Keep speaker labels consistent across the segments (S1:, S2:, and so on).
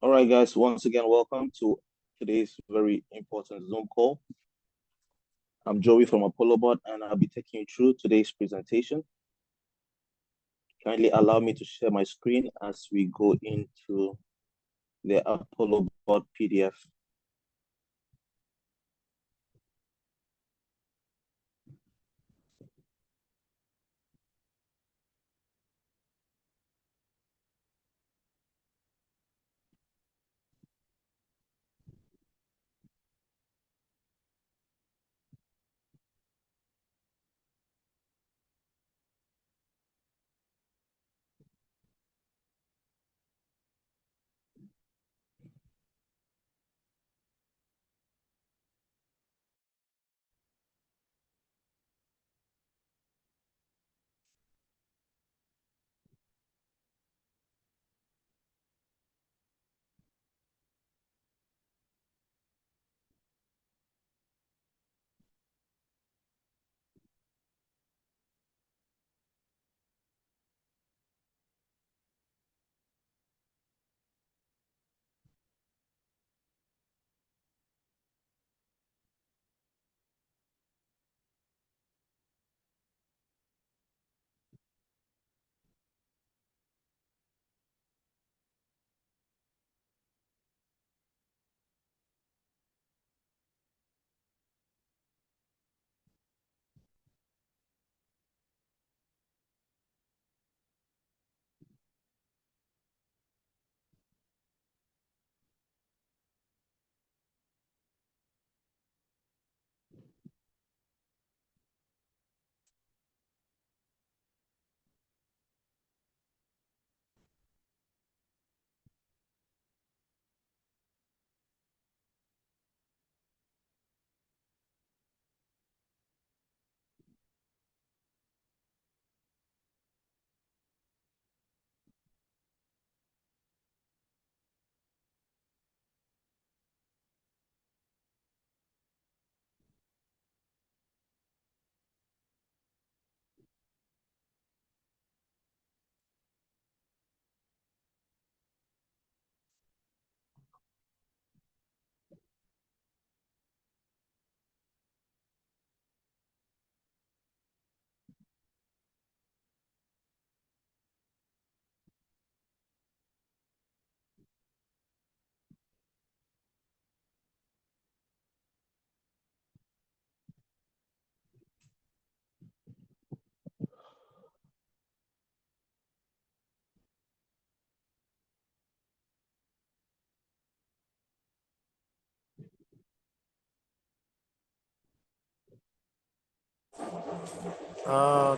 S1: All right, guys, once again, welcome to today's very important Zoom call. I'm Joey from ApolloBot, and I'll be taking you through today's presentation. Kindly allow me to share my screen as we go into the ApolloBot PDF.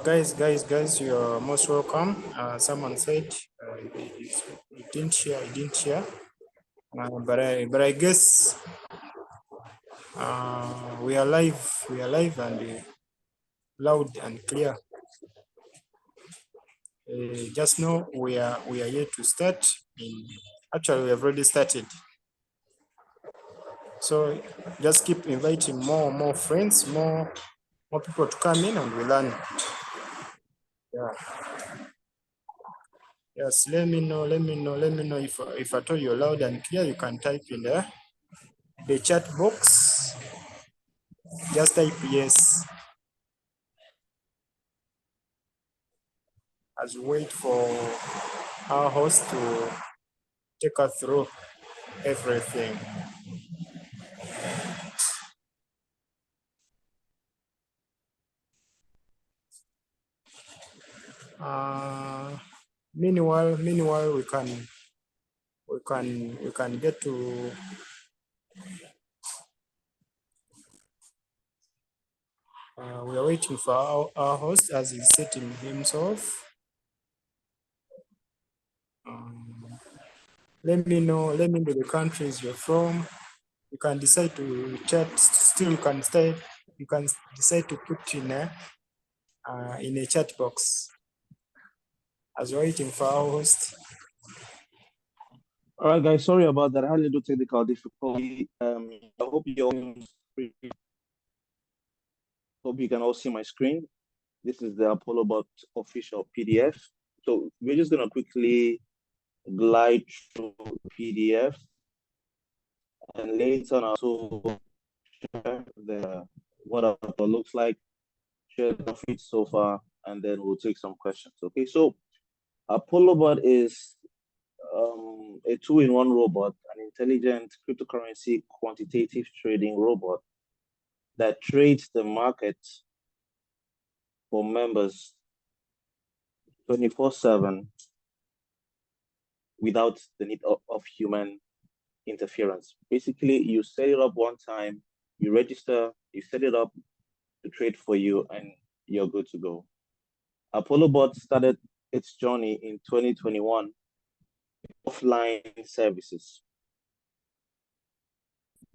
S2: Guys, you're most welcome. Someone said you didn't share. But I guess we are live. We are live and loud and clear. Just know we are yet to start. Actually, we have already started. So just keep inviting more friends, more people to come in, and we learn. Yeah. Yes, let me know if I told you loud and clear. You can type in the chat box. Just type yes as we wait for our host to take us through everything. Meanwhile, we can get to we are waiting for our host as he's setting himself. Let me know the countries you're from. You can decide to chat. Still, you can decide to put in a chat box as we're waiting for our host.
S1: All right, guys, sorry about that. I had a little technical difficulty. I hope you all hope you can all see my screen. This is the ApolloBot official PDF. So we're just gonna quickly glide through PDF, and later on also share what Apollo looks like, share the feed so far, and then we'll take some questions. Okay, so ApolloBot is a two-in-one robot, an intelligent cryptocurrency quantitative trading robot that trades the market for members 24/7 without the need of human interference. Basically, you set it up one time, you register, you set it up to trade for you, and you're good to go. ApolloBot started its journey in 2021 offline services.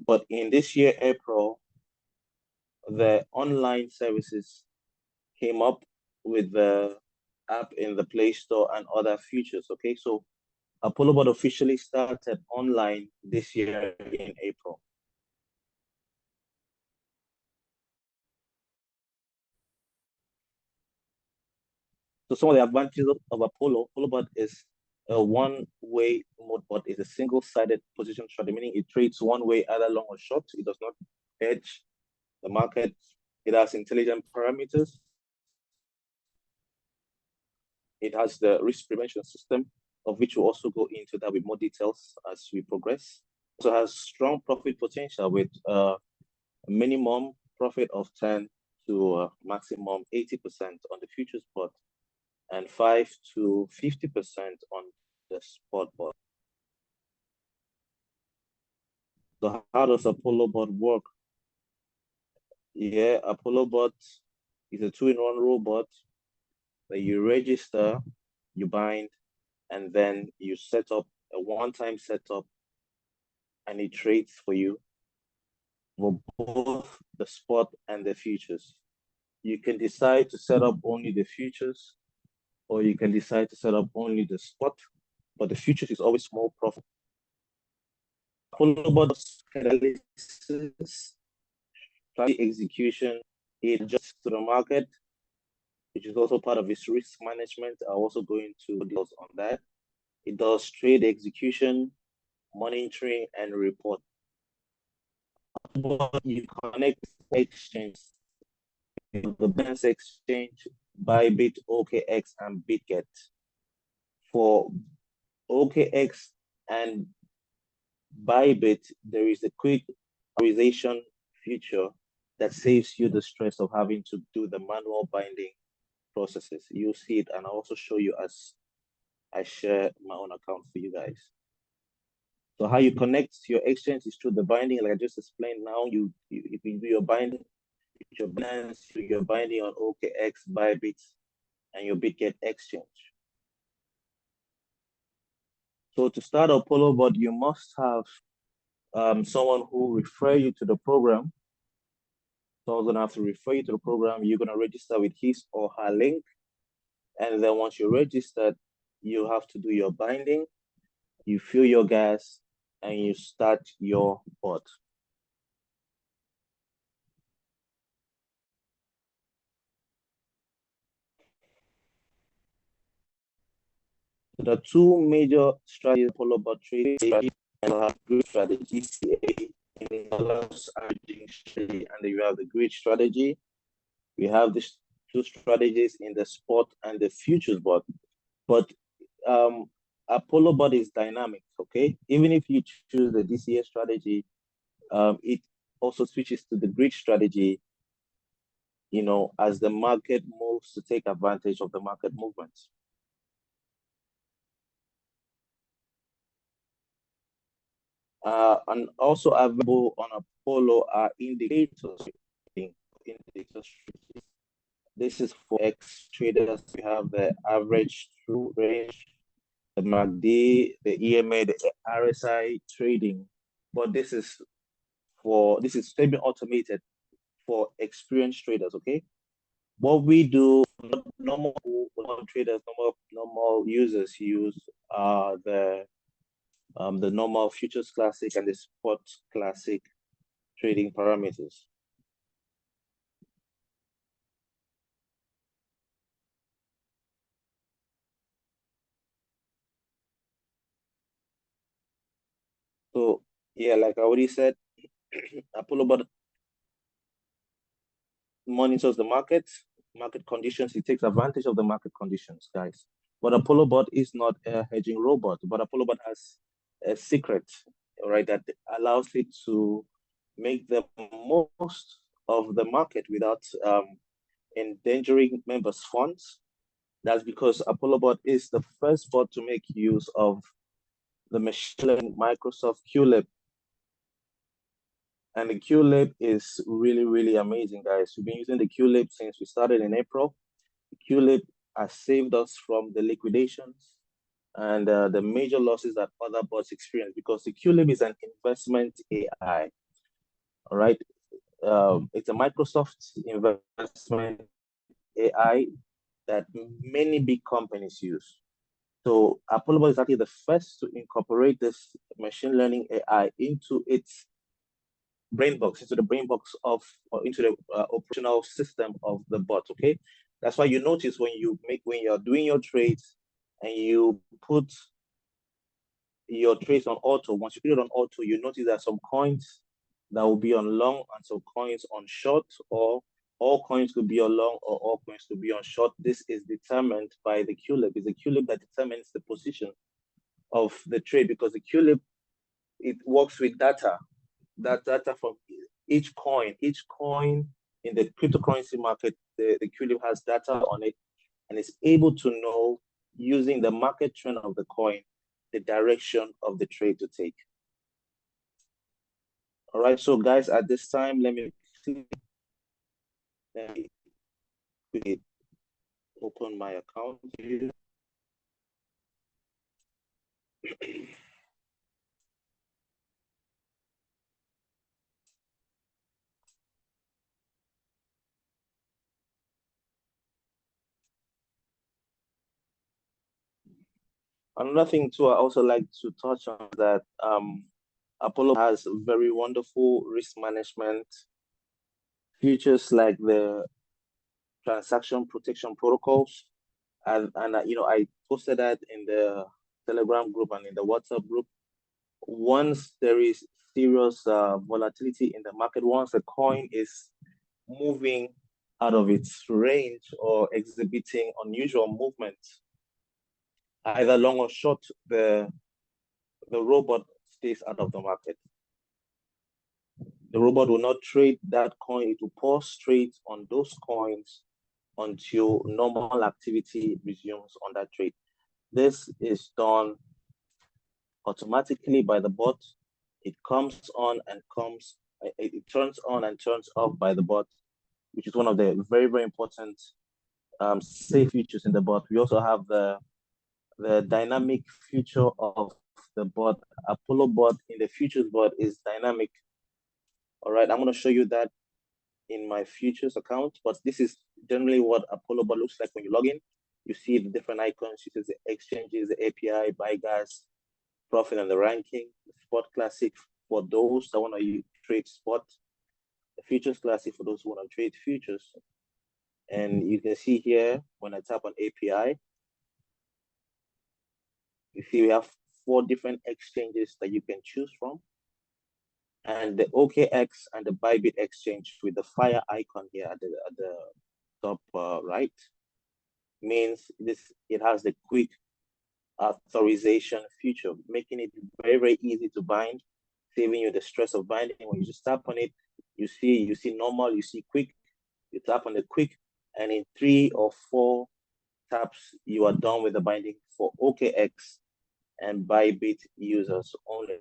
S1: But in this year, April, the online services came up with the app in the Play Store and other features. Okay, so ApolloBot officially started online this year in April. So some of the advantages of ApolloBot is a one-way mode bot is a single-sided position strategy, meaning it trades one way, either long or short. It does not hedge the market. It has intelligent parameters. It has the risk prevention system, of which we'll also go into that with more details as we progress. It also has strong profit potential with a minimum profit of 10 to maximum 80% on the futures bot and 5 to 50% on the spot bot. So how does ApolloBot work? Yeah, ApolloBot is a two-in-one robot that you register, you bind, and then you set up a one-time setup, and it trades for you for both the spot and the futures. You can decide to set up only the futures, or you can decide to set up only the spot, but the futures is always more profit. ApolloBot's analysis, strategy execution, it adjusts to the market, which is also part of its risk management. I'll also go into details on that. It does trade execution, monitoring, and report. But you connect exchange, the Binance exchange, Bybit, OKX, and BitGet. For OKX and Bybit, there is a quick authorization feature that saves you the stress of having to do the manual binding processes. You'll see it, and I'll also show you as I share my own account for you guys. So how you connect your exchange is through the binding, like I just explained. Now you do your binding, your Binance, your binding on OKX, Bybit, and your BitGet exchange. So to start ApolloBot, you must have someone who refer you to the program. Someone's gonna have to refer you to the program. You're gonna register with his or her link, and then once you're registered, you have to do your binding, you fill your gas, and you start your bot. The two major strategies ApolloBot trading and have grid strategy, and then you have the grid strategy. We have these two strategies in the spot and the futures bot. But ApolloBot is dynamic, okay? Even if you choose the DCA strategy, it also switches to the grid strategy, you know, as the market moves to take advantage of the market movements. And also available on Apollo are indicators. This is for X traders. We have the average true range, the MACD, the EMA, the RSI trading. But this is semi-automated for experienced traders, okay? What we do, normal traders, normal users use the normal futures classic and the spot classic trading parameters. So yeah, like I already said, ApolloBot monitors the market conditions. It takes advantage of the market conditions, guys. But ApolloBot is not a hedging robot, but ApolloBot has a secret, right, that allows it to make the most of the market without endangering members' funds. That's because ApolloBot is the first bot to make use of the machine learning Microsoft QLab. And the QLab is really, really amazing, guys. We've been using the QLab since we started in April. The QLab has saved us from the liquidations and the major losses that other bots experience, because the QLab is an investment AI. All right. It's a Microsoft investment AI that many big companies use. So ApolloBot is actually the first to incorporate this machine learning AI into its brain box, into the brain box of, or into the operational system of the bot. Okay, that's why you notice when you're doing your trades and you put your trades on auto. Once you put it on auto, you notice that some coins that will be on long and some coins on short, or all coins could be on long or all coins could be on short. This is determined by the QLab. It's the QLab that determines the position of the trade, because the QLab, it works with data. That data from each coin in the cryptocurrency market, the QLab has data on it and is able to know, using the market trend of the coin, the direction of the trade to take. All right, so guys, at this time, let me quickly open my account here. Another thing too, I also like to touch on that Apollo has very wonderful risk management features, like the transaction protection protocols. And you know, I posted that in the Telegram group and in the WhatsApp group. Once there is serious volatility in the market, once a coin is moving out of its range or exhibiting unusual movement, either long or short, the robot stays out of the market. The robot will not trade that coin. It will pause trade on those coins until normal activity resumes on that trade. This is done automatically by the bot. It comes on and it turns on and turns off by the bot, which is one of the very, very important safe features in the bot. We also have the dynamic feature of the bot. ApolloBot in the futures bot is dynamic. All right, I'm going to show you that in my futures account, but this is generally what ApolloBot looks like when you log in. You see the different icons. You see the exchanges, the API, buy gas, profit and the ranking, the spot classic for those that want to trade spot, the futures classic for those who want to trade futures. And you can see here, when I tap on API, you see we have 4 different exchanges that you can choose from. And the OKX and the Bybit exchange with the fire icon here at the top right means it has the quick authorization feature, making it very, very easy to bind, saving you the stress of binding. When you just tap on it, you see normal, you see quick, you tap on the quick, and in 3 or 4 taps, you are done with the binding for OKX and Bybit users only.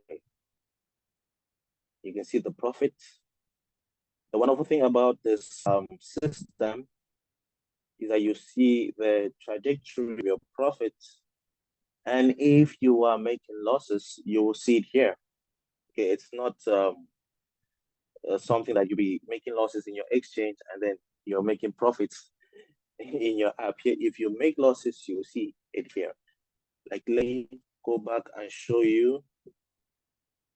S1: You can see the profit. The wonderful thing about this system is that you see the trajectory of your profits. And if you are making losses, you will see it here. Okay, it's not something that you'll be making losses in your exchange and then you're making profits in your app here. If you make losses, you will see it here. Like, let me go back and show you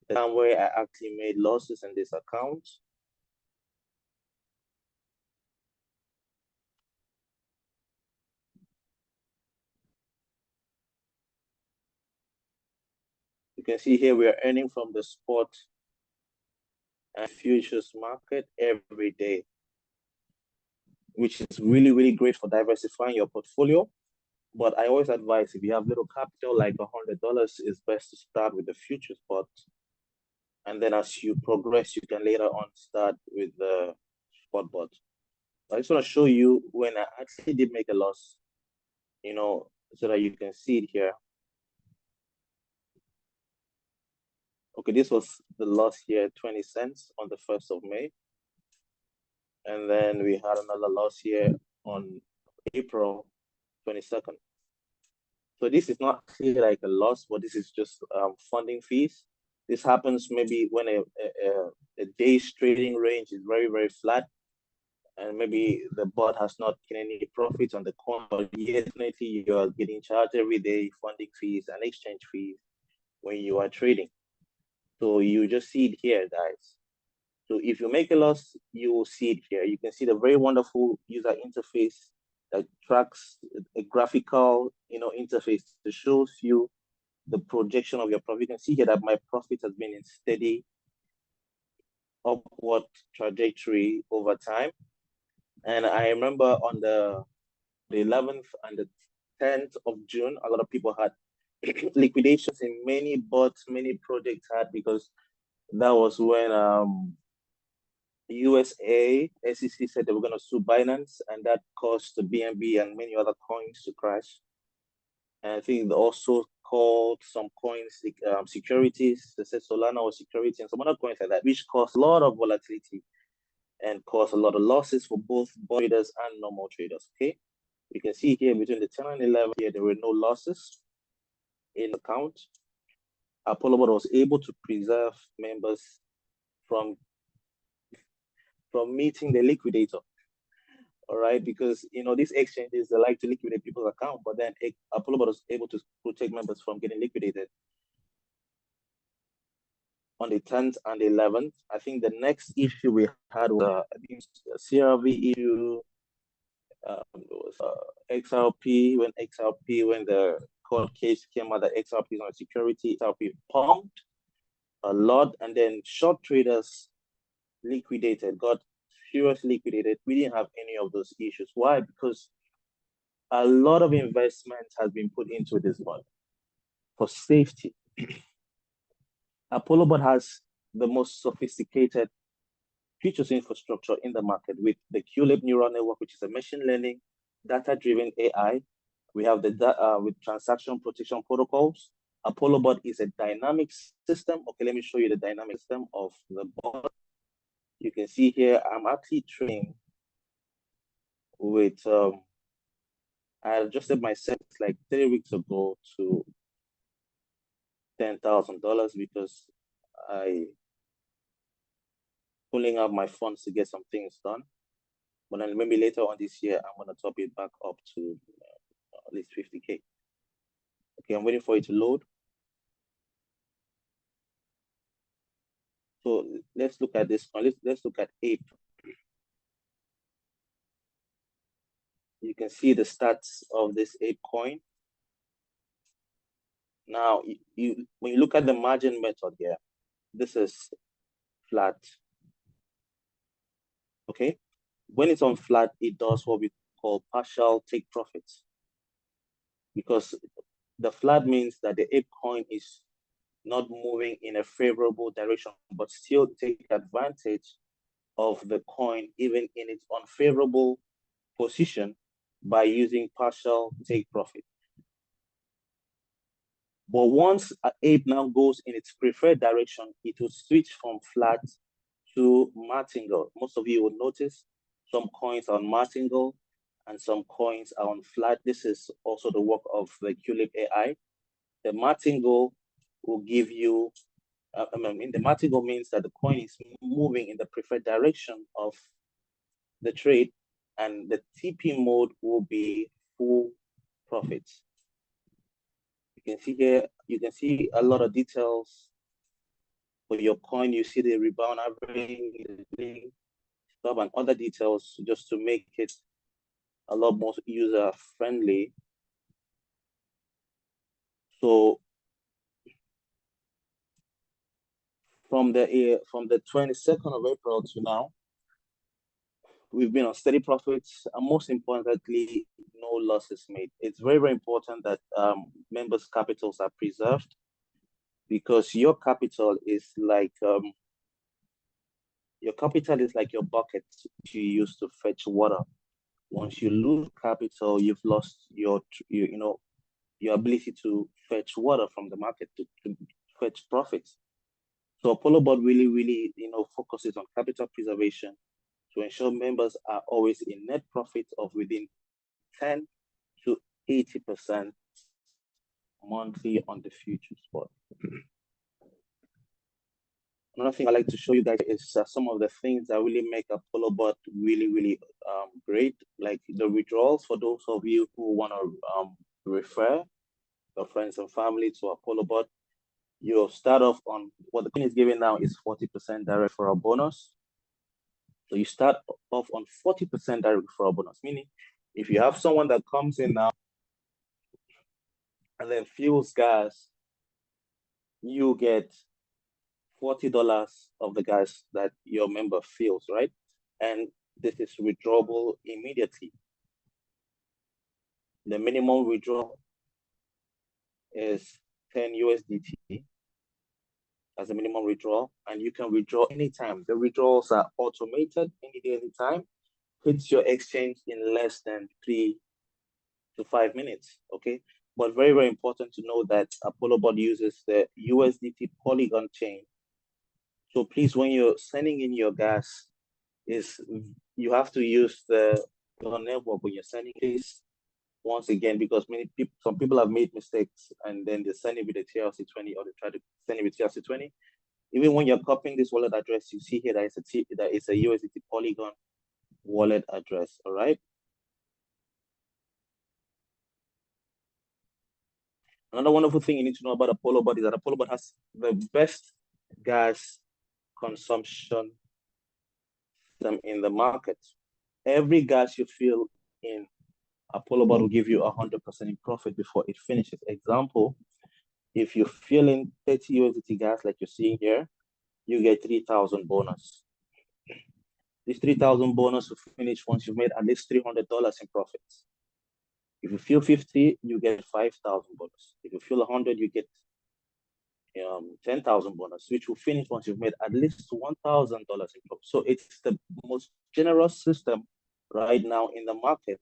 S1: the time where I actually made losses in this account. You can see here we are earning from the spot and futures market every day, which is really, really great for diversifying your portfolio. But I always advise if you have little capital, like $100, it's best to start with the futures spot. And then as you progress, you can later on start with the spot bot. I just want to show you when I actually did make a loss, so that you can see it here. Okay, this was the loss here, 20 cents on the 1st of May. And then we had another loss here on April 22nd. So this is not actually like a loss, but this is just funding fees. This happens maybe when a day's trading range is very, very flat, and maybe the bot has not gained any profits on the coin, but definitely you are getting charged every day funding fees and exchange fees when you are trading. So you just see it here, guys. So if you make a loss, you will see it here. You can see the very wonderful user interface that tracks a graphical, interface that shows you the projection of your profit. You can see here that my profit has been in steady upward trajectory over time. And I remember on the 11th and the 10th of June, a lot of people had liquidations in many bots, many projects had, because that was when USA, SEC said they were going to sue Binance, and that caused the BNB and many other coins to crash. And I think they also called some coins securities. They said Solana was security and some other coins like that, which caused a lot of volatility and caused a lot of losses for both traders and normal traders. Okay, you can see here between the 10 and 11 here, there were no losses in the account. ApolloBot was able to preserve members from meeting the liquidator. All right, because these exchanges, they like to liquidate people's account, but then ApolloBot was able to protect members from getting liquidated on the 10th and the 11th. I think the next issue we had was a CRV issue. It was XRP, when the court case came out that XRP is not security, XRP pumped a lot, and then short traders liquidated, got seriously liquidated. We didn't have any of those issues. Why? Because a lot of investment has been put into this bot for safety. ApolloBot has the most sophisticated features infrastructure in the market with the QLab neural network, which is a machine learning, data-driven AI. We have the with transaction protection protocols. ApolloBot is a dynamic system. Okay, let me show you the dynamic system of the bot. You can see here, I'm actually trading with, I adjusted my settings like 3 weeks ago to $10,000 because I pulling out my funds to get some things done. But then maybe later on this year, I'm going to top it back up to at least 50K. Okay, I'm waiting for it to load. So let's look at this one. Let's look at Ape. You can see the stats of this Ape coin. Now, when you look at the margin method here, this is flat. Okay, when it's on flat, it does what we call partial take profits, because the flat means that the Ape coin is not moving in a favorable direction, but still take advantage of the coin even in its unfavorable position by using partial take profit. But once Ape now goes in its preferred direction, it will switch from flat to martingale. Most of you will notice some coins are on martingale and some coins are on flat. This is also the work of the QLab AI. The martingale will give you, the martingale means that the coin is moving in the preferred direction of the trade, and the TP mode will be full profits. You can see here, you can see a lot of details for your coin. You see the rebound average, stuff, and other details just to make it a lot more user friendly. So from the 22nd of April to now, we've been on steady profits, and most importantly, no losses made. It's very, very important that members' capitals are preserved, because your capital is like your bucket you use to fetch water. Once you lose capital, you've lost your ability to fetch water from the market, to fetch profits. So ApolloBot really, really, focuses on capital preservation to ensure members are always in net profit of within 10 to 80% monthly on the future spot. Another thing I like to show you guys is some of the things that really make ApolloBot really, really great, like the withdrawals. For those of you who want to refer your friends and family to ApolloBot, you'll start off on what the company is giving now is 40% direct referral bonus. So you start off on 40% direct referral bonus, meaning if you have someone that comes in now and then fuels gas, you get $40 of the gas that your member fuels, right? And this is withdrawable immediately. The minimum withdrawal is 10 USDT as a minimum withdrawal, and you can withdraw anytime. The withdrawals are automated any day, anytime. Hits your exchange in less than 3 to 5 minutes, okay? But very, very important to know that ApolloBot uses the USDT Polygon chain. So please, when you're sending in your gas, you have to use the network when you're sending this. Once again, because some people have made mistakes and then they send it with a TRC20, or they try to send it with TRC20. Even when you're copying this wallet address, you see here that it's a USDT Polygon wallet address, all right? Another wonderful thing you need to know about ApolloBot is that ApolloBot has the best gas consumption system in the market. Every gas you fill in, ApolloBot will give you 100% in profit before it finishes. Example, if you're filling 30 USDT gas like you're seeing here, you get 3,000 bonus. This 3,000 bonus will finish once you've made at least $300 in profits. If you fill 50, you get 5,000 bonus. If you fill 100, you get 10,000 bonus, which will finish once you've made at least $1,000 in profit. So it's the most generous system right now in the market.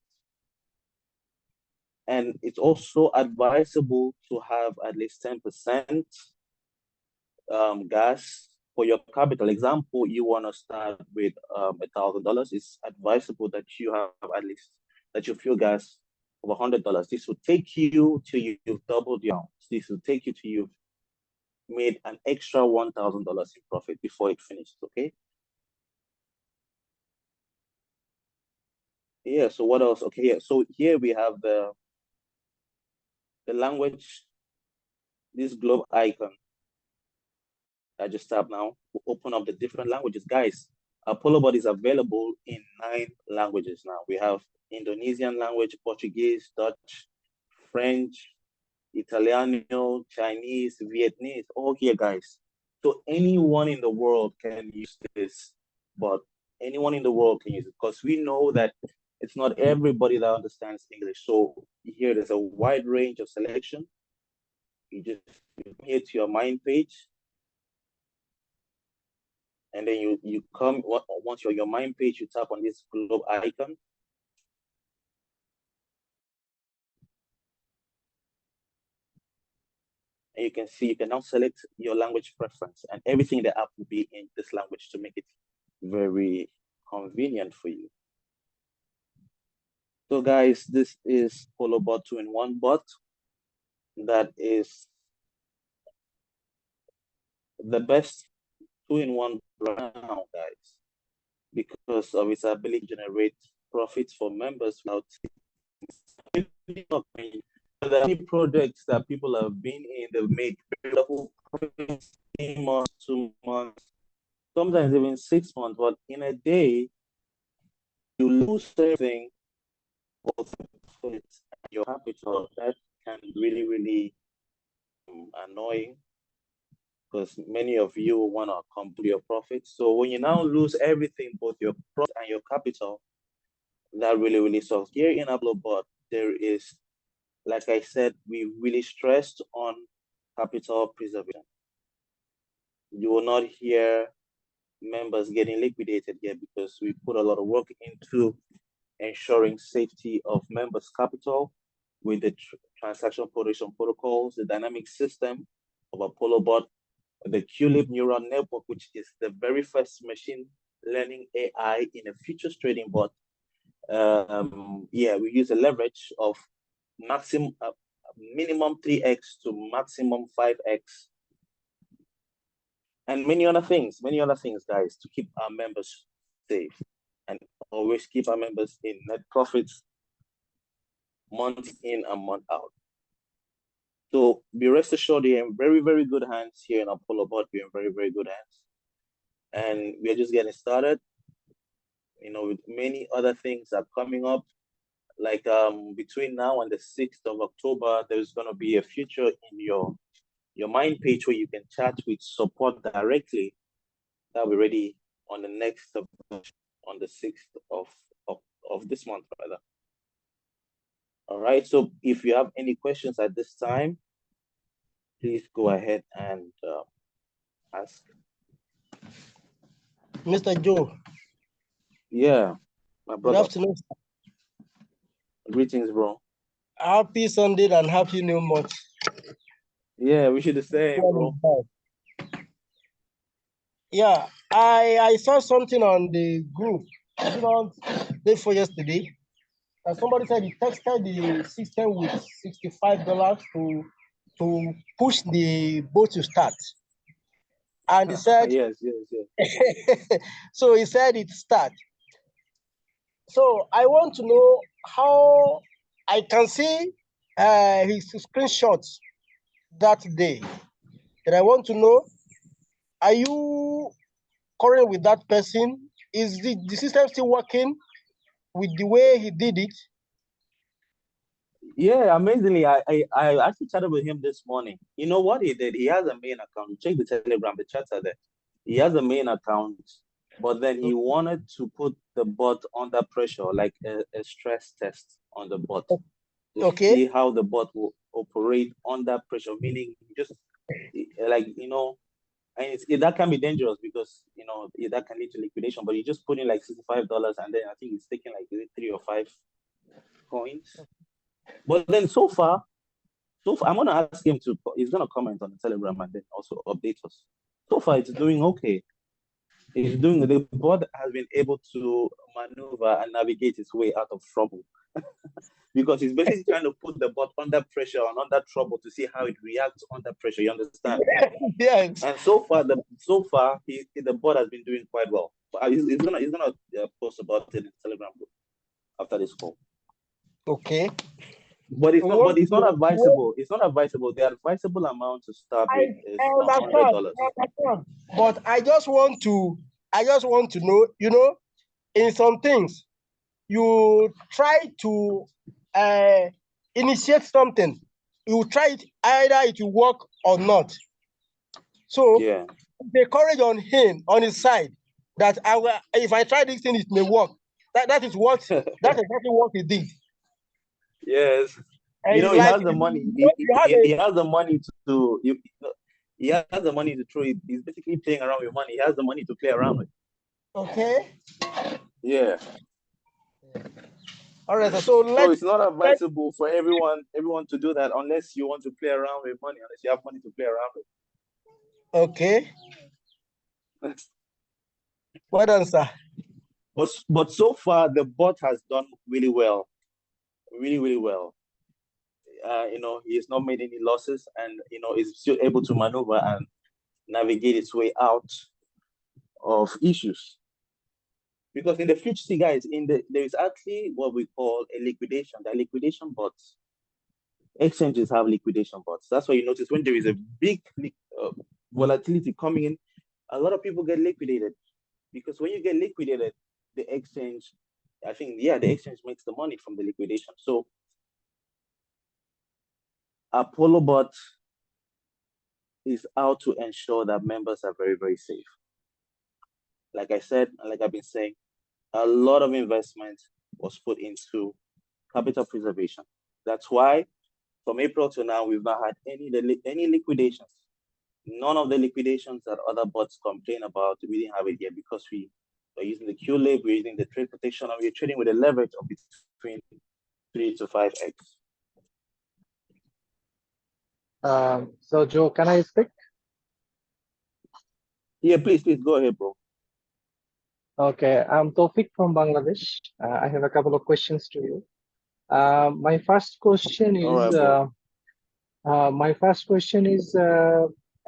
S1: And it's also advisable to have at least 10% gas for your capital. Example, you want to start with $1,000. It's advisable that you have at least, that you fuel gas of $100. This will take you till you've doubled your amount. This will take you till you've made an extra $1,000 in profit before it finishes, okay? Yeah, so what else? Okay, yeah, so here we have the language, this globe icon. I just tap now to open up the different languages. Guys, ApolloBot is available in 9 languages now. We have Indonesian language, Portuguese, Dutch, French, Italiano, Chinese, Vietnamese, all here, guys. So anyone in the world can use this, but anyone in the world can use it, because we know that it's not everybody that understands English. So here there's a wide range of selection. You just come here to your mind page, and then you come, once you're on your mind page, you tap on this globe icon. And you can see, you can now select your language preference, and everything in the app will be in this language to make it very convenient for you. So guys, this is ApolloBot 2-in-1 bot that is the best 2-in-1 right now, guys, because of its ability to generate profits for members without the many projects that people have been in, they've made 3 months, 2 months, sometimes even 6 months, but in a day, you lose everything, both your capital. That can really, really annoying. because many of you want to complete your profits. So when you now lose everything, both your profit and your capital, that really sucks. Here in ApolloBot, there is, like I said, we really stressed on capital preservation. You will not hear members getting liquidated here because we put a lot of work into ensuring safety of members' capital with the transaction protection protocols, the dynamic system of ApolloBot, the QLib neural network, which is the very first machine learning AI in a futures trading bot. Yeah, we use a leverage of maximum minimum 3x to maximum 5x, and many other things, guys, to keep our members safe and always keep our members in net profits month in and month out. So be rest assured, you're in very good hands here in ApolloBot. We're in very good hands, and we're just getting started. You know, with many other things that are coming up. Like between now and the 6th of October, there's gonna be a feature in your Mind page where you can chat with support directly. That'll be ready on the next on the 6th of this month, rather. All right. So if you have any questions at this time, please go ahead and ask.
S3: Mr. Joe.
S1: Yeah, my brother.
S3: Good afternoon.
S1: Greetings, bro.
S3: Happy Sunday and happy New Month.
S1: Yeah, we should the same, bro.
S3: Yeah, I saw something on the group, day before yesterday. And somebody said he texted the system with $65 to push the boat to start. And he said,
S1: yes.
S3: so he said it start. So I want to know how I can see his screenshots that day. And I want to know, are you current with that person? Is the system still working with the way he did it?
S1: Yeah, amazingly, I actually chatted with him this morning. You know what he did? He has a main account. Check the Telegram, the chats are there. He has a main account, but then he wanted to put the bot under pressure, like a stress test on the bot. To see how the bot will operate under pressure, meaning just like, you know, and that can be dangerous because, you know, that can lead to liquidation, but you just put in like $65 and then I think it's taking like 3 or 5 coins. But then so far, I'm going to ask him to, he's going to comment on the Telegram and then also update us. So far, it's doing okay. The bot has been able to maneuver and navigate its way out of trouble. Because he's basically trying to put the bot under pressure and under trouble to see how it reacts under pressure. You understand?
S3: Yes.
S1: And so far, the bot has been doing quite well. But he's gonna post about it in the Telegram group after this call.
S3: Okay.
S1: But it's not advisable. It's not advisable. The advisable amount to start with is $100.
S3: But I just want to know, you know, in some things, you try to initiate something. You try it, either it will work or not. So
S1: yeah,
S3: the courage on his side that if I try this thing, it may work. That's exactly what he did.
S1: Yes.
S3: And
S1: you know, he has the money. He has the money to he has the money to throw it. He's basically playing around with money. He has the money to play around with.
S3: Okay.
S1: Yeah.
S3: All right. So
S1: it's not advisable for everyone to do that unless you want to play around with money, unless you have money to play around with.
S3: Okay. Well done, sir.
S1: But so far the bot has done really well. Really well. You know, he has not made any losses, and you know, is still able to maneuver and navigate its way out of issues. Because in the future, see guys, there is actually what we call a liquidation. The liquidation bots. Exchanges have liquidation bots. That's why you notice when there is a big volatility coming in, a lot of people get liquidated. Because when you get liquidated, the exchange, I think, the exchange makes the money from the liquidation. So ApolloBot is how to ensure that members are very, very safe. Like I said, and like I've been saying, a lot of investment was put into capital preservation. That's why from April to now, we've not had any liquidations. None of the liquidations that other bots complain about, we didn't have it yet because we are using the QLib, we're using the trade protection, and we're trading with a leverage of between 3 to 5x.
S4: So Joe, can I speak?
S1: Yeah, please go ahead, bro.
S4: Okay, I'm Tofik from Bangladesh. I have a couple of questions to you. My first question is,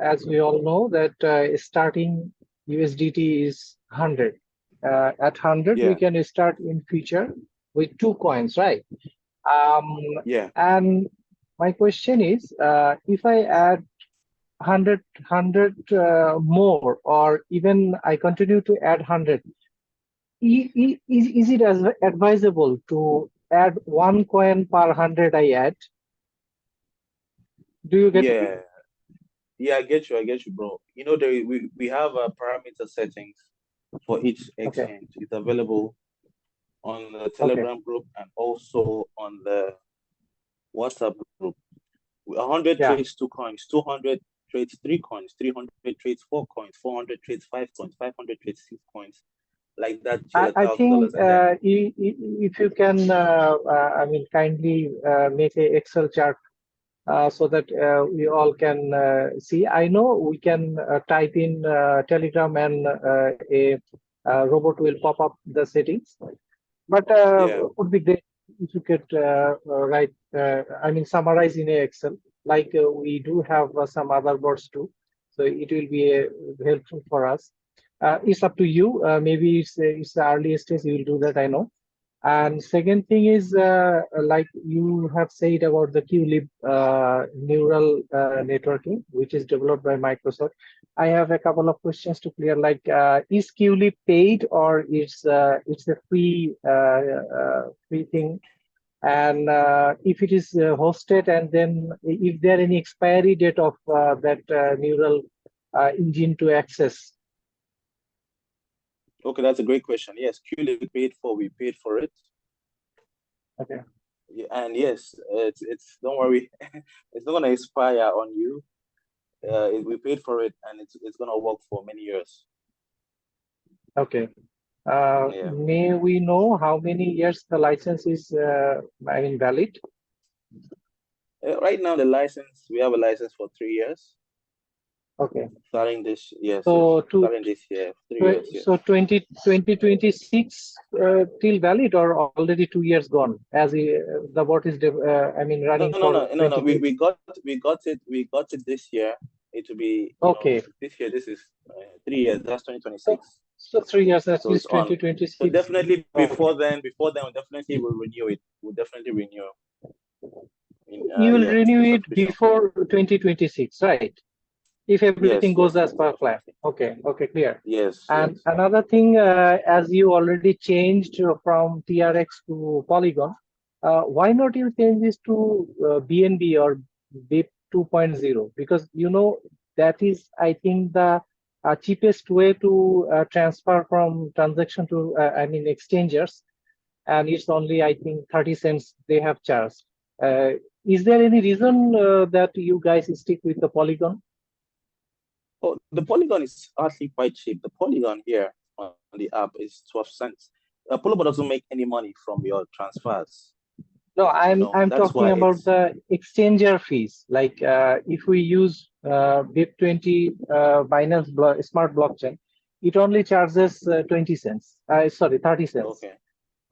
S4: as we all know, that starting USDT is 100. At 100, we can start in future with 2 coins, right?
S1: Yeah.
S4: And my question is, if I add 100 more, or even I continue to add 100, is it as advisable to add 1 coin per 100 I add? Do you get me?
S1: Yeah, I get you, bro. You know, we have parameter settings for each exchange. Okay. It's available on the Telegram group and also on the WhatsApp group. 100 trades 2 coins, 200 trades 3 coins, 300 trades 4 coins, 400 trades 5 coins, 500 trades 6 coins, like that.
S4: I think if you can, I mean, kindly make a Excel chart so that we all can see. I know we can type in Telegram and a robot will pop up the settings, but would be great if you could write, I mean, summarize in a Excel, like we do have some other boards too. So it will be helpful for us. It's up to you. Maybe it's the earliest stage you will do that, I know. And second thing is, like you have said about the QLib neural networking, which is developed by Microsoft. I have a couple of questions to clear. Like, is QLib paid, or it's a free thing? And if it is hosted, and then if there any expiry date of that neural engine to access?
S1: Okay, that's a great question. Yes, QLib paid for. We paid for it.
S4: Okay.
S1: Yeah, and yes, it's don't worry, it's not gonna expire on you. We paid for it, and it's gonna work for many years.
S4: Okay. May we know how many years the license is, I mean, valid?
S1: Right now, we have a license for 3 years.
S4: Okay.
S1: Starting this,
S4: starting
S1: this year, 3 years. Yes.
S4: So 2026 till valid, or already 2 years gone? As the bot is, I mean, running
S1: no. We got it this year. It will be this year. This is 3 years. That's 2026.
S4: So 3 years. That's 2026.
S1: So definitely before then, we'll definitely renew it. We'll definitely renew.
S4: You will renew it before 2026, right? If everything goes as per plan. Okay, clear.
S1: Yes.
S4: And another thing, as you already changed from TRX to Polygon, why not you change this to BNB or BIP 2.0? Because you know that is, I think, the cheapest way to transfer from transaction to, I mean, exchangers, and it's only, I think, 30 cents they have charged. Is there any reason that you guys stick with the Polygon?
S1: Oh, the Polygon is actually quite cheap. The Polygon here on the app is 12 cents. ApolloBot doesn't make any money from your transfers.
S4: No, I'm talking about the exchanger fees. Like if we use BIP20 Binance Smart Blockchain, it only charges 20 cents. Sorry, 30 cents.
S1: Okay.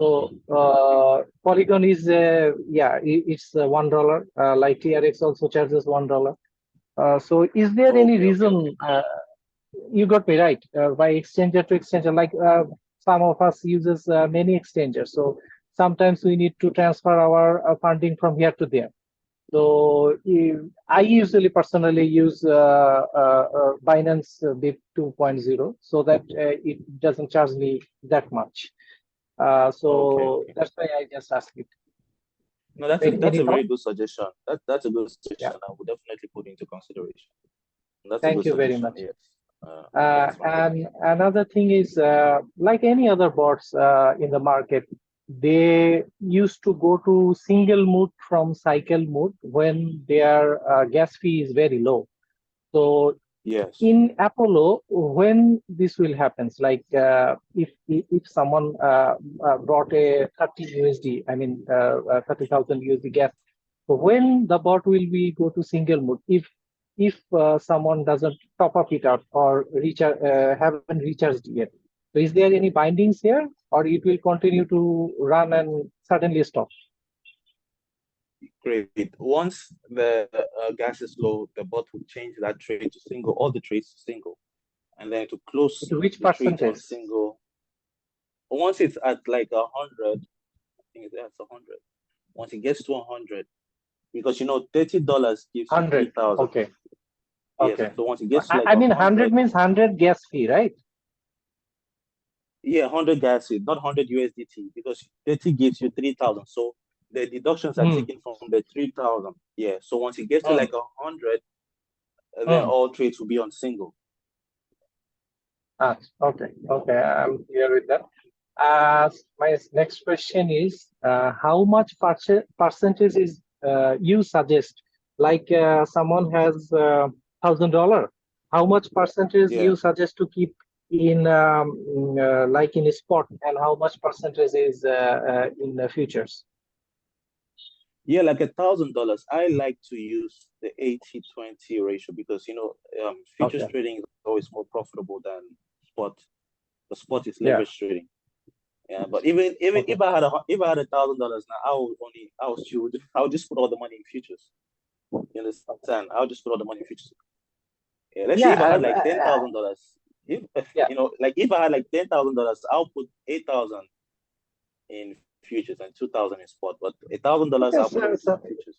S4: So Polygon is it's $1. Like TRX also charges $1. So is there any reason? You got me right. By exchanger to exchanger, like some of us uses many exchangers. So sometimes we need to transfer our funding from here to there. So I usually personally use Binance BIP 2.0 so that it doesn't charge me that much. So that's why I just asked it.
S1: No, that's a very good suggestion. That's a good suggestion. I would definitely put into consideration. That's a
S4: Thank
S1: good
S4: you very
S1: suggestion.
S4: much.
S1: Yes. Thanks, my brother.
S4: And another thing is, like any other bots in the market, they used to go to single mode from cycle mode when their gas fee is very low. So
S1: Yes.
S4: in Apollo, when this will happen, like if someone brought a 30 USD, I mean 30,000 USD gas, so when the bot will be go to single mode, if someone doesn't top up it up or haven't recharged yet, so is there any bindings here, or it will continue to run and suddenly stop?
S1: Great. Once the gas is low, the bot will change that trade to single, all the trades to single, and then to close
S4: To which
S1: the trades on
S4: percentage?
S1: single. Once it's at like 100, I think that's 100. Once it gets to 100, because $30 gives you
S4: 100.
S1: 3,000.
S4: Okay.
S1: Yes.
S4: Okay.
S1: So once it gets to like
S4: I mean, 100
S1: 100,
S4: means 100 gas fee, right?
S1: yeah, 100 gas fee, not 100 USDT, because 30 gives you 3,000. So the deductions are
S4: Mm.
S1: taken from the 3,000. Yeah. So once it gets to
S4: Mm.
S1: like 100, then
S4: Mm.
S1: all trades will be on single.
S4: Okay. Okay. I'm clear with that. My next question is, how much percentage is you suggest? Like someone has $1,000, how much percentage
S1: Yeah.
S4: you suggest to keep in like in a spot, and how much percentage is in the futures?
S1: Yeah, like $1,000. I like to use the 80-20 ratio because futures
S4: Okay.
S1: trading is always more profitable than spot. The spot is
S4: Yeah.
S1: leverage trading. Yeah, but even
S4: Okay.
S1: if I had $1,000 now, I would just put all the money in futures. You understand? I'll just put all the money in futures. Yeah, let's say
S4: Yeah.
S1: if I had like $10,000, if
S4: Yeah.
S1: like if I had like $10,000, I'll put 8,000 in futures and 2,000 in spot. But $1,000,
S4: Okay.
S1: I'll put everything in futures.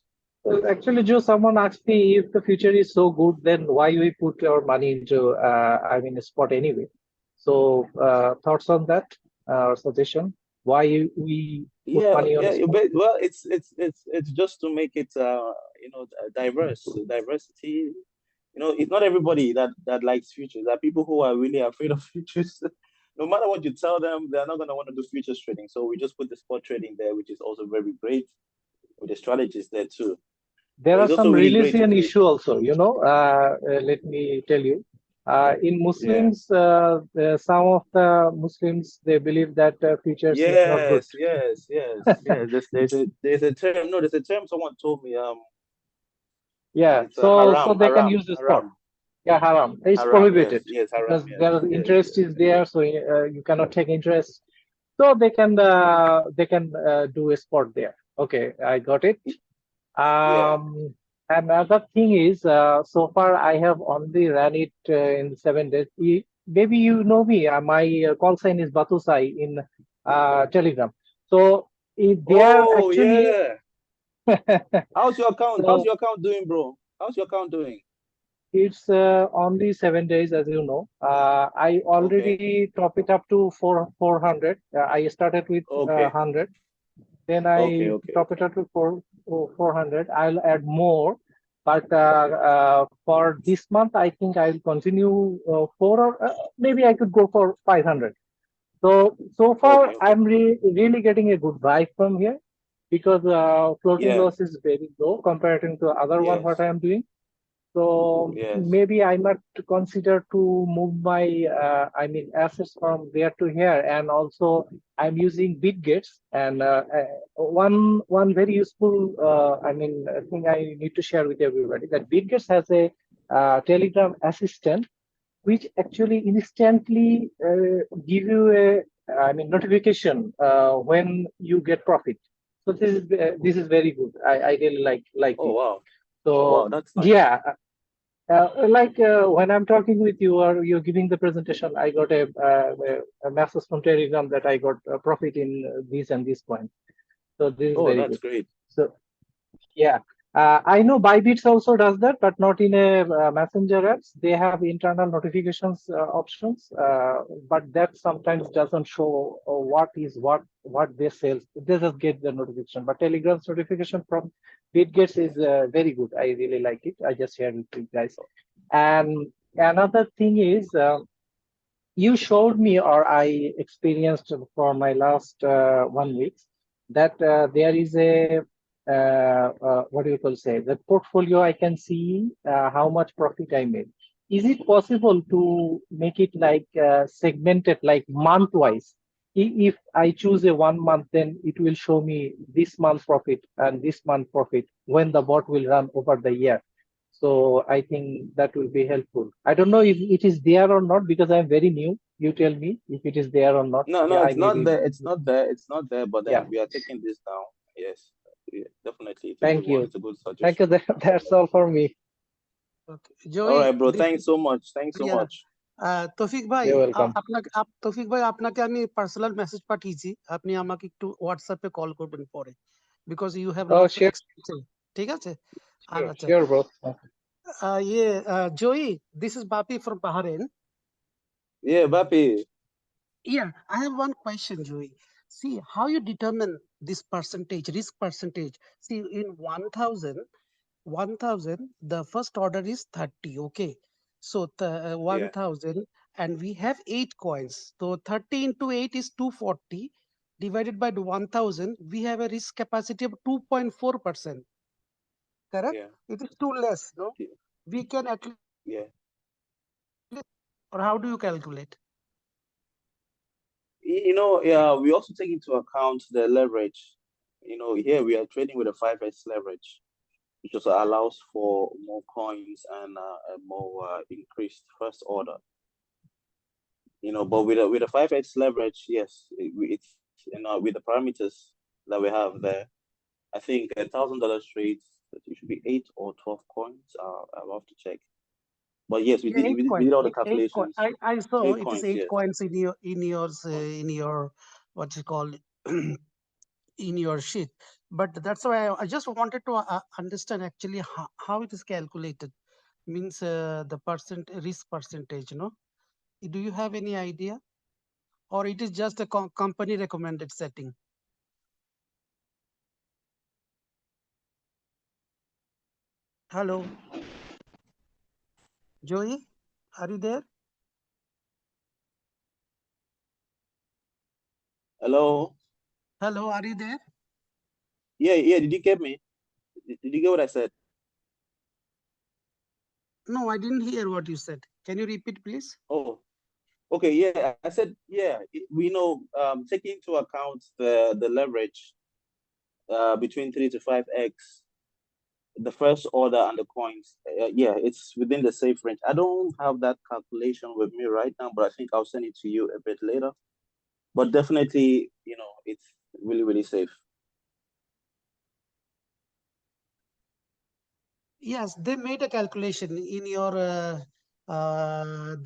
S4: Actually, Joe, someone asked me if the future is so good, then why we put our money into, I mean, a spot anyway. So, thoughts on that or suggestion? Why we put
S1: Yeah,
S4: money on a
S1: yeah.
S4: spot?
S1: Well, it's just to make it diverse. Diversity. It's not everybody that likes futures. There are people who are really afraid of futures. No matter what you tell them, they're not gonna want to do futures trading. So we just put the spot trading there, which is also very great with the strategies there too.
S4: There
S1: But
S4: are
S1: it's also
S4: some
S1: really great to
S4: religion
S1: play.
S4: issue also, let me tell you. In
S1: Yeah.
S4: Muslims, some of the Muslims, they believe that futures is not good.
S1: Yes. There's a term. No, there's a term someone told me.
S4: Yeah,
S1: It's a
S4: so
S1: haram,
S4: they can use the spot.
S1: haram,
S4: Yeah, haram. It's
S1: haram.
S4: prohibited
S1: Yes, haram.
S4: because
S1: Yes,
S4: their
S1: yes,
S4: interest is there, so you cannot take interest. So they can do a spot there. Okay, I got it.
S1: yeah.
S4: Another thing is, so far I have only ran it in 7 days. Maybe you know me. My call sign is Batusai in Telegram. So they are
S1: Oh
S4: actually.
S1: yeah. How's your account? How's
S4: So
S1: your account doing, bro? How's your account doing?
S4: it's only 7 days, as you know. I
S1: Okay,
S4: already top it up to 400. I started with
S1: okay,
S4: 100. Then
S1: okay,
S4: I
S1: okay,
S4: top
S1: okay.
S4: it up to 400. I'll add more. But for this month, I think I'll continue four, or maybe I could go for 500. So far,
S1: Okay, okay.
S4: I'm really getting a good buy from here because floating
S1: Yeah,
S4: loss is very low compared to other one what
S1: yes,
S4: I am doing. So
S1: yes.
S4: maybe I might consider to move my, I mean, assets from there to here, and also I'm using BitGets. And one very useful, I mean, thing I need to share with everybody that BitGets has a Telegram assistant, which actually instantly give you a, I mean, notification when you get profit. So this is very good. I really like
S1: Oh
S4: it.
S1: wow, wow,
S4: So
S1: that's nice.
S4: yeah, like when I'm talking with you or you're giving the presentation, I got a message from Telegram that I got a profit in these and these points. So this is
S1: Oh,
S4: very
S1: that's
S4: good.
S1: great.
S4: So yeah, I know Bybit also does that, but not in a messenger apps. They have internal notifications options, but that sometimes doesn't show what they sell. They just get the notification. But Telegram's notification from BitGets is very good. I really like it. I just shared with you guys. And another thing is, you showed me, or I experienced for my last 1 week, that there is a what do you call say, the portfolio. I can see how much profit I made. Is it possible to make it like segmented, like month wise? If I choose a 1 month, then it will show me this month profit and this month profit when the bot will run over the year. So I think that will be helpful. I don't know if it is there or not because I'm very new. You tell me if it is there or not.
S1: No,
S4: Yeah,
S1: no,
S4: I
S1: it's not
S4: maybe.
S1: there. It's not there. It's not there. But
S4: Yeah.
S1: then we are taking this down. Yes, yeah, definitely. It's a good
S4: Thank
S1: one.
S4: you.
S1: It's a good
S4: Thank you.
S1: suggestion.
S4: That's all for me.
S3: Okay.
S1: All
S3: Joey,
S1: right, bro.
S3: this
S1: Thanks so much. Thanks so
S3: yeah.
S1: much.
S3: তৌফিক ভাই
S4: You're welcome.
S3: তৌফিক ভাই আপনাকে আমি personal message পাঠিয়েছি, আপনি আমাকে একটু হোয়াটসঅ্যাপে কল করবেন পরে, because you have
S4: Oh,
S3: lots of
S4: sure,
S3: experience. ঠিক আছে?
S4: sure,
S3: আচ্ছা,
S4: sure, bro.
S3: Yeah Joyee, this is Bappy from Bahrain.
S1: Yeah, Bappy.
S3: Yeah, I have one question, Joey. See how you determine this percentage, risk percentage. See, in 1,000, the first order is 30. Okay. So
S1: Yeah,
S3: 1,000, and we have 8 coins. So 30 into 8 is 240. Divided by the 1,000, we have a risk capacity of 2.4%. Correct?
S1: yeah,
S3: It is too less, no?
S1: yeah.
S3: We can at least,
S1: Yeah.
S3: or how do you calculate?
S1: Yeah, we also take into account the leverage. Here we are trading with a 5x leverage, which also allows for more coins and a more increased first order. But with a 5x leverage, yes, it's with the parameters that we have there, I think $1,000 trades that it should be 8 or 12 coins. I'll have to check. But yes, we
S3: Yeah,
S1: did we
S3: eight
S1: did, we
S3: coins.
S1: did all the
S3: Eight coins.
S1: calculations.
S3: I saw
S1: Eight
S3: it is
S1: coins,
S3: eight
S1: yes.
S3: coins in your what you call in your sheet. But that's why I just wanted to understand actually how it is calculated. Means the risk percentage. Do you have any idea, or it is just a company recommended setting? Hello, Joey, are you there?
S1: Hello?
S3: Hello, are you there?
S1: Yeah, yeah. Did you get me? Did you get what I said?
S3: No, I didn't hear what you said. Can you repeat, please?
S1: Oh, okay. Yeah, I said, yeah, we know, taking into account the leverage between 3 to 5x, the first order and the coins. Yeah, it's within the safe range. I don't have that calculation with me right now, but I think I'll send it to you a bit later. But definitely, it's really, really safe.
S3: Yes, they made a calculation in your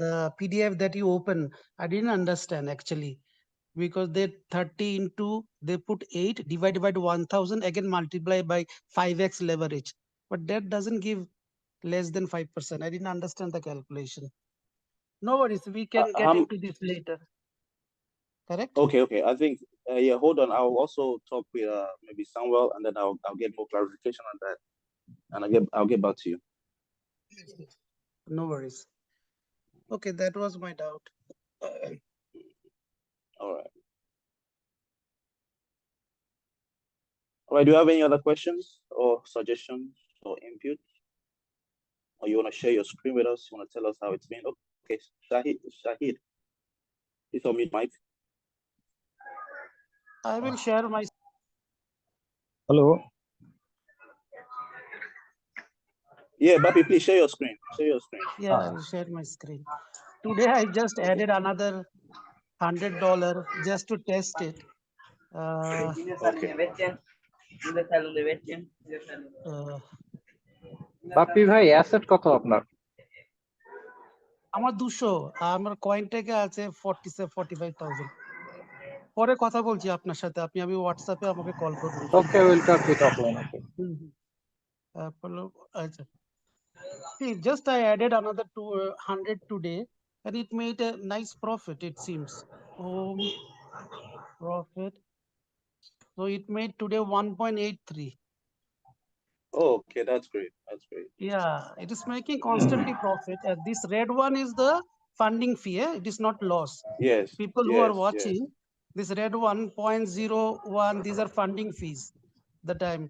S3: the PDF that you open. I didn't understand actually, because they 30 into they put 8 divided by 1,000, again multiply by 5x leverage, but that doesn't give less than 5%. I didn't understand the calculation. No worries, we can get into this later. Correct?
S1: Okay. I think, yeah, hold on. I'll also talk with maybe Samuel, and then I'll get more clarification on that, and I'll get back to you.
S3: No worries. Okay, that was my doubt.
S1: All right. All right. Do you have any other questions or suggestions or input? Or you want to share your screen with us? You want to tell us how it's been? Okay, Shahid, please unmute mic.
S3: I will share my.
S5: Hello.
S1: Yeah, Bapi, please share your screen. Share your screen.
S3: Yeah, I'll share my screen. Today I just added another $100 just to test it.
S1: Okay.
S4: Bappi ভাই, asset কত আপনার?
S3: আমার 200, আমার coin থেকে আছে 45,000। পরে কথা বলছি আপনার সাথে, আমি হোয়াটসঅ্যাপে আমাকে কল করুন।
S4: Okay, we'll talk it offline. Okay.
S3: আচ্ছা, see, just I added another 200 today, and it made a nice profit, it seems. Profit. So it made today 1.83.
S1: Oh, okay, that's great. That's great.
S6: Yeah, it is making constantly profit. And this red one is the funding fee. It is not loss.
S1: Yes,
S6: People who are
S1: yes,
S6: watching, this red 1.01, these are funding fees. The time,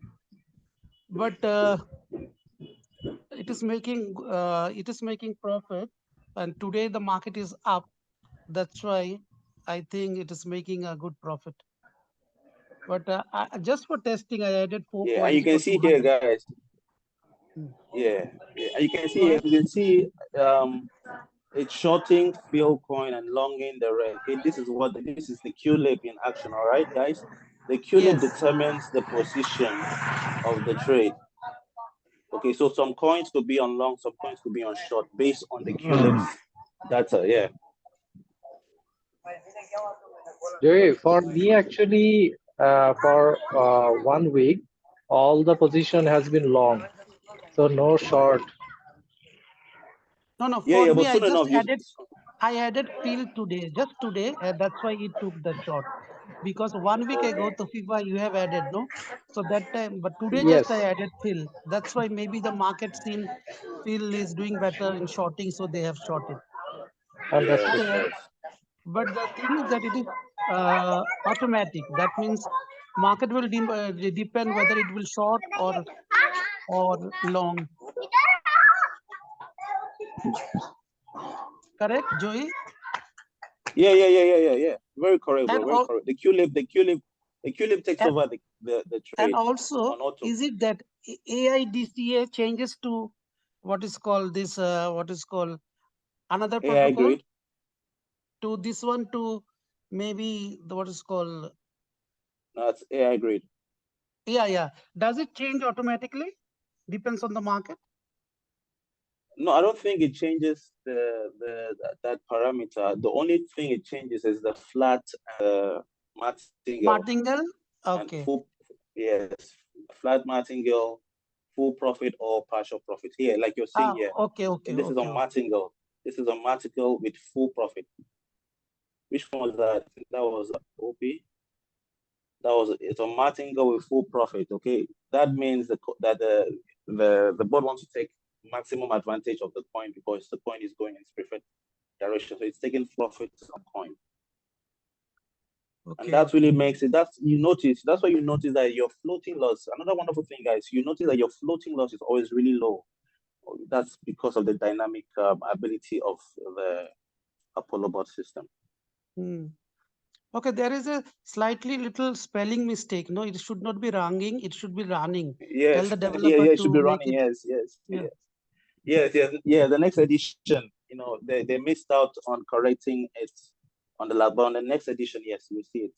S6: but it is making profit, and today the market is up. That's why I think it is making a good profit. But just for testing, I added 4
S1: yeah. And
S6: coins
S1: you can
S6: for
S1: see here,
S6: 200.
S1: guys.
S6: Hmm.
S1: Yeah, yeah. And you can see
S6: Go
S1: here,
S6: ahead.
S1: you can see it's shorting field coin and longing the red. Okay, this is the QLIP in action. All right, guys. The QLIP
S6: Yes.
S1: determines the position of the trade. Okay, so some coins could be on long, some coins could be on short based on the QLIP's data. Yeah.
S4: Joey, for me, actually, for 1 week, all the position has been long, so no short.
S6: No,
S1: Yeah,
S6: for
S1: yeah,
S6: me,
S1: but
S6: I
S1: soon
S6: just
S1: enough,
S6: added till today, just today. That's why it took the short. Because 1 week ago, the FIFA you have added, no? So that time, but today just I
S4: Yes,
S6: added fill. That's why maybe the market seen fill is doing better in shorting, so they have shorted.
S1: yes,
S6: But
S4: understood.
S1: yes.
S6: but the thing is that it is automatic. That means market will depend whether it will short or long. Correct, Joey?
S1: Yeah. Very correct, bro.
S6: And
S1: Very
S6: all,
S1: correct. The QLIP takes
S6: and
S1: over the
S6: And
S1: trade
S6: also,
S1: on auto.
S6: is it that AIDCA changes to what is called this, what is called another
S1: AI
S6: protocol
S1: grade.
S6: to this one to maybe what is called,
S1: That's AI grade.
S6: yeah. Does it change automatically? Depends on the market.
S1: No, I don't think it changes that parameter. The only thing it changes is the flat martingale
S6: Martingale?
S1: and
S6: Okay.
S1: full. Yes, flat martingale, full profit or partial profit. Here, like you're seeing here,
S6: Okay.
S1: this is a martingale. This is a martingale with full profit. Which one was that? That was OP. It's a martingale with full profit. Okay, that means that the board wants to take maximum advantage of the coin because the coin is going in its preferred direction. So it's taking profits on coin.
S6: Okay.
S1: And that really makes it, that's why you notice that your floating loss, another wonderful thing, guys, you notice that your floating loss is always really low. That's because of the dynamic ability of the ApolloBot system.
S6: Okay, there is a slightly little spelling mistake. No, it should not be ranging, it should be running.
S1: Yes,
S6: Tell the developer
S1: it should be
S6: to make
S1: running.
S6: it.
S1: Yes. The next edition, they missed out on correcting it on the last, but on the next edition, yes, you see it.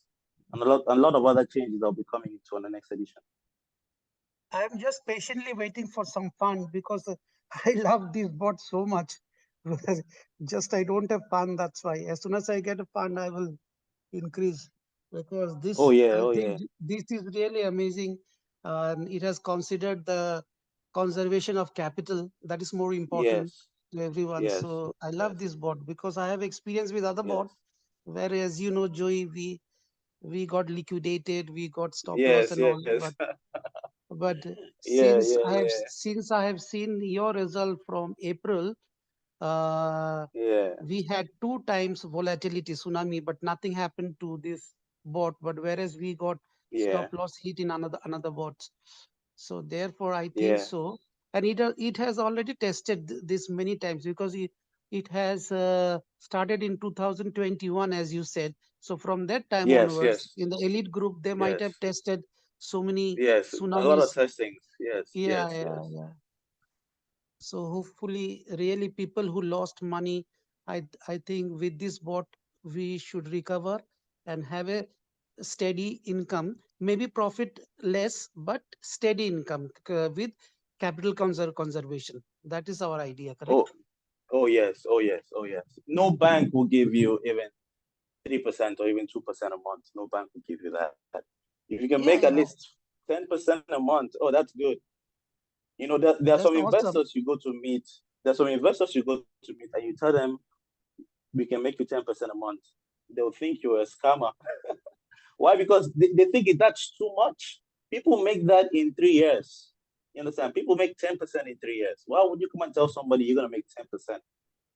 S1: And a lot of other changes will be coming into on the next edition.
S6: I'm just patiently waiting for some fun because I love this bot so much. Just I don't have fun, that's why. As soon as I get a fund, I will increase because this. I think this is really amazing. It has considered the conservation of capital. That is more important to everyone. So I love this bot because I have experience with other bot, whereas Joey, we got liquidated, we got stop loss and all, but since I have seen your result from April, we had 2 times volatility tsunami, but nothing happened to this bot. But whereas we got stop loss hit in another bots, so therefore I think so. And it has already tested this many times because it has started in 2021, as you said. So from that time onwards, in the elite group, they might have tested so many tsunamis.
S1: A lot of testings.
S6: Yeah. So hopefully, really people who lost money, I think with this bot, we should recover and have a steady income, maybe profit less, but steady income with capital conservation. That is our idea, correct?
S1: Oh yes. No bank will give you even 3% or even 2% a month. No bank will give you that. If you can make at least 10% a month, oh, that's good. There are some investors you go to meet. There's some investors you go to meet, and you tell them we can make you 10% a month. They'll think you're a scammer. Why? Because they think that's too much. People make that in 3 years. You understand? People make 10% in 3 years. Why would you come and tell somebody you're gonna make 10%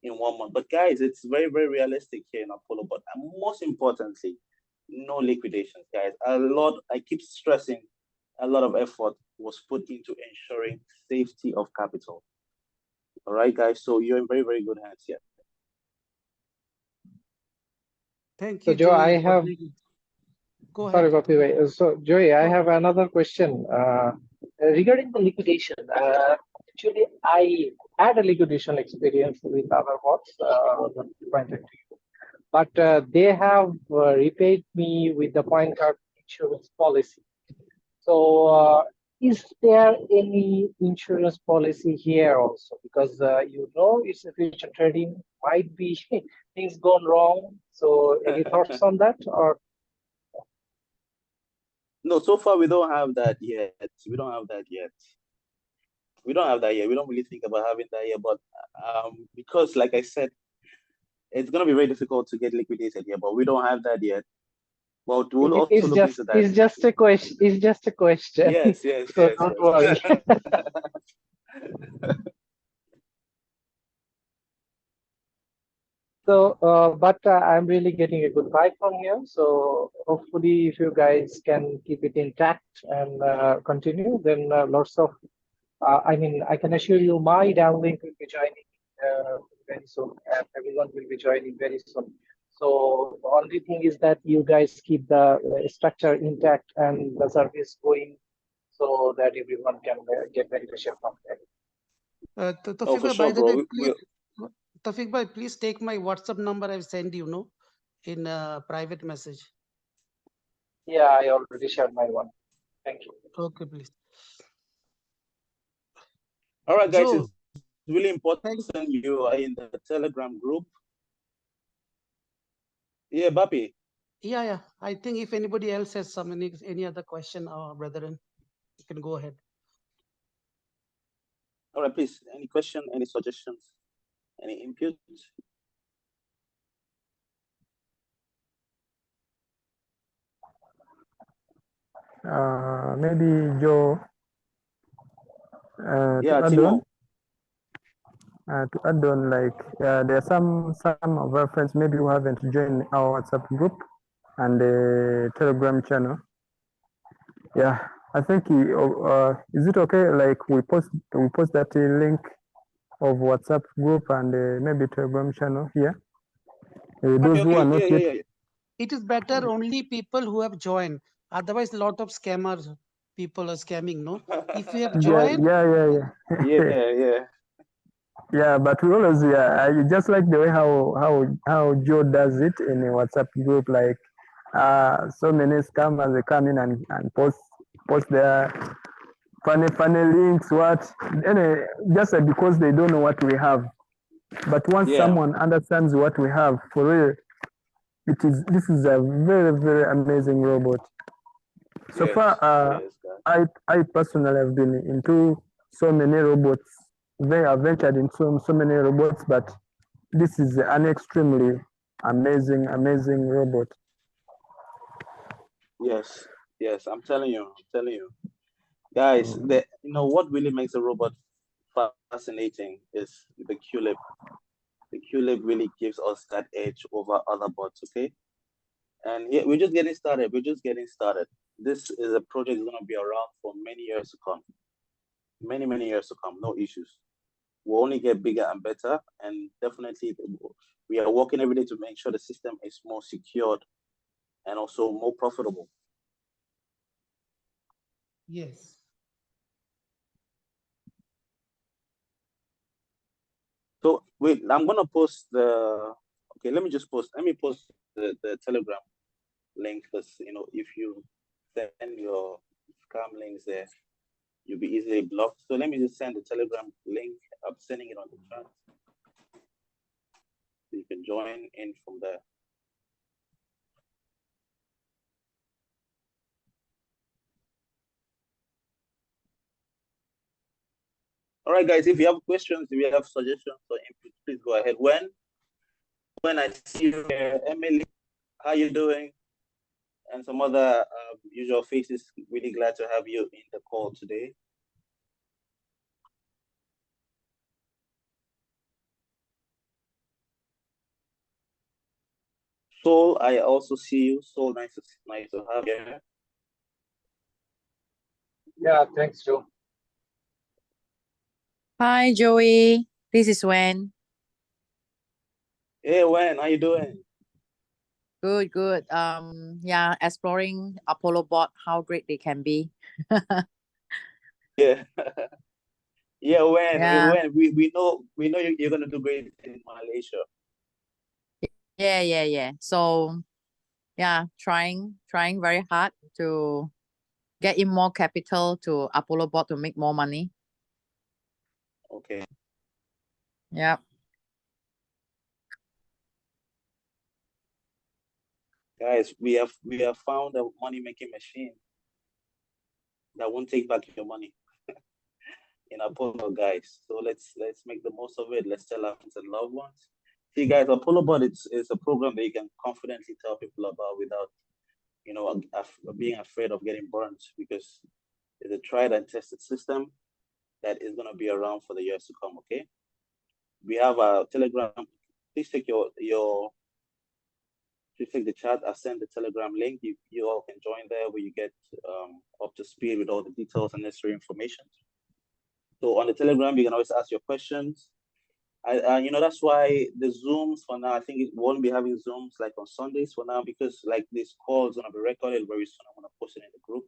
S1: in 1 month? But guys, it's very, very realistic here in ApolloBot. And most importantly, no liquidations, guys. I keep stressing, a lot of effort was put into ensuring safety of capital. All right, guys. So you're in very, very good hands here.
S6: Thank
S4: So
S6: you,
S4: Joe,
S6: Joey.
S4: I have.
S6: Go
S4: Sorry,
S6: ahead.
S4: Gopi. So Joey, I have another question regarding the liquidation. Actually, I had a liquidation experience with other bots that you pointed to you, but they have repaid me with the point card insurance policy. So, is there any insurance policy here also? Because it's a future trading, might be things gone wrong. So, any thoughts on that? Or
S1: No, so far we don't have that yet. We don't have that yet. We don't have that yet. We don't really think about having that yet. But because, like I said, it's gonna be very difficult to get liquidated here. But we don't have that yet. But we'll also look into that.
S4: It's just a question. It's just a question.
S1: Yes,
S4: So
S1: yes.
S4: don't worry. So, but I'm really getting a good vibe from here. So hopefully, if you guys can keep it intact and continue, then lots of, I can assure you, my downlink will be joining very soon, and everyone will be joining very soon. So the only thing is that you guys keep the structure intact and the service going, so that everyone can get beneficial from there.
S1: Oh, for
S6: Tawfiq,
S1: sure,
S6: by the
S1: bro.
S6: way, please, Tawfiq bhai, please take my WhatsApp number I've sent you, no, in a private message.
S4: Yeah, I already shared my one. Thank you.
S6: Okay, please.
S1: All right, guys,
S6: Joe,
S1: it's really important you are in the Telegram group. Yeah, Bapi.
S6: Yeah. I think if anybody else has any other question, brethren, you can go ahead.
S1: All right, please. Any question, any suggestions, any input?
S5: Maybe Joe.
S1: Yeah, Timo.
S5: To add on, like there are some of our friends maybe who haven't joined our WhatsApp group and the Telegram channel. Yeah, I think is it okay? Like we post that link of WhatsApp group and maybe Telegram channel here. Those who are not yet.
S6: It is better only people who have joined. Otherwise, a lot of scammers people are scamming. No, if you have joined.
S1: Yeah.
S5: Yeah, but we always I just like the way how Joe does it in a WhatsApp group. Like so many scammers, they come in and post their funny links. Anyway, just because they don't know what we have. But once someone understands what we have, for real, this is a very, very amazing robot. So far, I personally have been into so many robots. They have ventured into so many robots, but this is an extremely amazing robot.
S1: Yes, I'm telling you, guys. What really makes a robot fascinating is the QLib. The QLib really gives us that edge over other bots. Okay, and yeah, we're just getting started. This is a project that's gonna be around for many years to come. Many years to come. No issues. We'll only get bigger and better, and definitely we are working every day to make sure the system is more secured and also more profitable.
S6: Yes.
S1: So wait, I'm gonna post the. Okay, let me post the Telegram link, because if you send your scam links there, you'll be easily blocked. So let me just send the Telegram link. I'm sending it on the chat. So you can join in from there. All right, guys, if you have questions, if you have suggestions or input, please go ahead. When I see you here, Emily, how you doing? And some other usual faces, really glad to have you in the call today. Soul, I also see you. Soul, nice to have you here.
S4: Yeah, thanks, Joe.
S7: Hi, Joey. This is Wen.
S1: Hey, Wen, how you doing?
S7: Good, good. Yeah, exploring ApolloBot, how great they can be.
S1: Yeah. Yeah,
S7: Yeah,
S1: we know you're gonna do great in Malaysia.
S7: yeah. So, yeah, trying very hard to get in more capital to ApolloBot to make more money.
S1: Okay.
S7: Yeah.
S1: Guys, we have found a money-making machine that won't take back your money in Apollo, guys. So let's make the most of it. Let's tell our friends and loved ones. See, guys, ApolloBot is a program that you can confidently tell people about without, being afraid of getting burned, because it's a tried and tested system that is gonna be around for the years to come. Okay. We have a Telegram. Please take please take the chat. I'll send the Telegram link. You all can join there where you get up to speed with all the details and necessary information. So on the Telegram, you can always ask your questions. That's why the Zooms for now, I think it won't be having Zooms like on Sundays for now, because like this call is gonna be recorded very soon. I'm gonna post it in the group,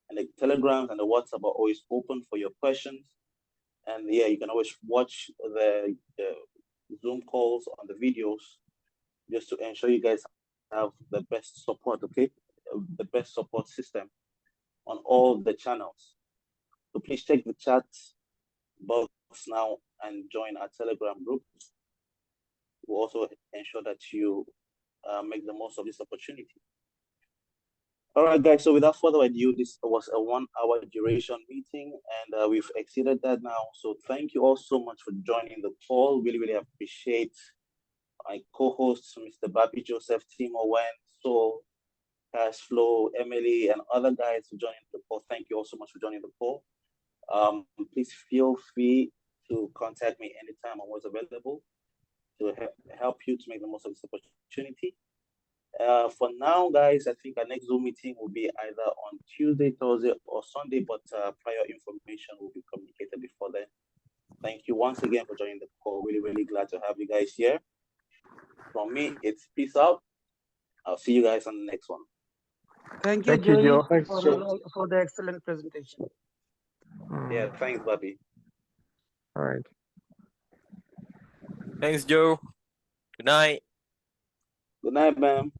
S1: and the Telegrams and the WhatsApp are always open for your questions. And yeah, you can always watch the Zoom calls on the videos just to ensure you guys have the best support, okay? The best support system on all the channels. So please check the chat box now and join our Telegram group. We'll also ensure that you make the most of this opportunity. All right, guys. So without further ado, this was a 1-hour duration meeting, and we've exceeded that now. So thank you all so much for joining the call. Really appreciate my co-hosts, Mr. Babi Joseph, Timo Wen, Soul, Cashflow, Emily, and other guys for joining the call. Thank you all so much for joining the call. Please feel free to contact me anytime. I'm always available to help you to make the most of this opportunity. For now, guys, I think our next Zoom meeting will be either on Tuesday, Thursday, or Sunday, but prior information will be communicated before then. Thank you once again for joining the call. Really glad to have you guys here. From me, it's peace out. I'll see you guys on the next one.
S6: Thank you,
S5: Thank you,
S6: Joey,
S5: Joe.
S4: Thanks, Joe.
S6: for the excellent presentation.
S1: Yeah, thanks, Bobby.
S5: All right.
S8: Thanks, Joe. Good night.
S1: Good night, ma'am.